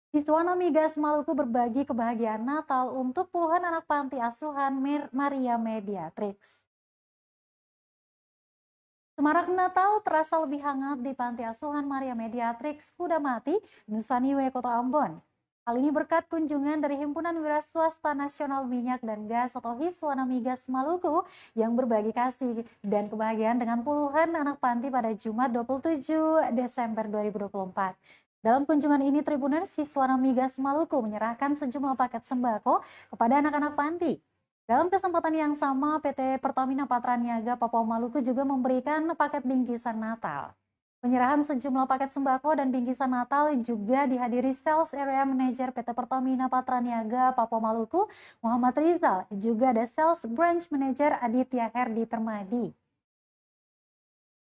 Siswa Migas Maluku berbagi kebahagiaan Natal untuk puluhan anak panti asuhan Maria Mediatrix. Semarak Natal terasa lebih hangat di panti asuhan Maria Mediatrix Kudamati, Nusa Niue, Kota Ambon. Hal ini berkat kunjungan dari Himpunan Wira Swasta Nasional Minyak dan Gas atau Hiswana Migas Maluku yang berbagi kasih dan kebahagiaan dengan puluhan anak panti pada Jumat 27 Desember 2024. Dalam kunjungan ini, Tribuners Hiswana Migas Maluku menyerahkan sejumlah paket sembako kepada anak-anak panti. Dalam kesempatan yang sama, PT Pertamina Patraniaga Papua Maluku juga memberikan paket bingkisan Natal. Penyerahan sejumlah paket sembako dan bingkisan Natal juga dihadiri Sales Area Manager PT Pertamina Patraniaga Papua Maluku, Muhammad Rizal, juga ada Sales Branch Manager Aditya Herdi Permadi.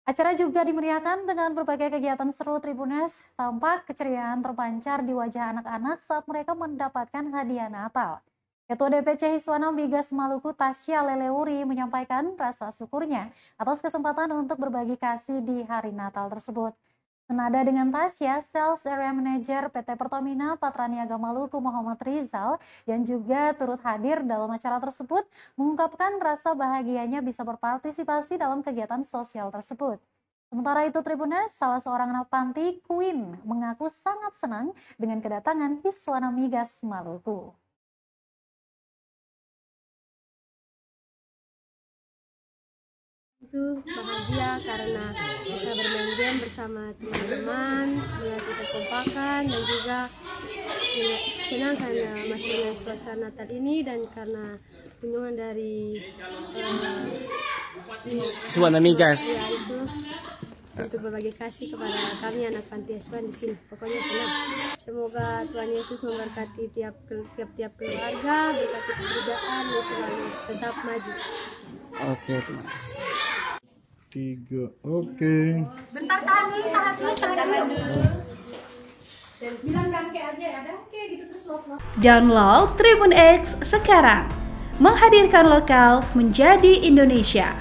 Acara juga dimeriahkan dengan berbagai kegiatan seru. Tribuners, tampak keceriaan terpancar di wajah anak-anak saat mereka mendapatkan hadiah Natal. Ketua DPC Hiswana Migas Maluku Tasya Leleuri menyampaikan rasa syukurnya atas kesempatan untuk berbagi kasih di hari Natal tersebut. Senada dengan Tasya, Sales Area Manager PT Pertamina Patraniaga Maluku Muhammad Rizal yang juga turut hadir dalam acara tersebut mengungkapkan rasa bahagianya bisa berpartisipasi dalam kegiatan sosial tersebut. Sementara itu, Tribuners, salah seorang anak panti, Queen, mengaku sangat senang dengan kedatangan Hiswana Migas Maluku. Itu bahagia karena bisa bermain game bersama teman-teman, melihat kekompakan dan juga senang karena masih dengan suasana Natal ini dan karena kunjungan dari Hiswana Migas. Ya, itu untuk berbagi kasih kepada kami anak panti asuhan di sini. Pokoknya senang. Semoga Tuhan Yesus memberkati tiap keluarga, berkati pekerjaan dan selalu tetap maju. Oke, terima kasih. 3, oke. Bentar kali, tahan dulu. Bilang gangke aja, ada oke gitu terus love. Download Tribun X sekarang. Menghadirkan lokal menjadi Indonesia.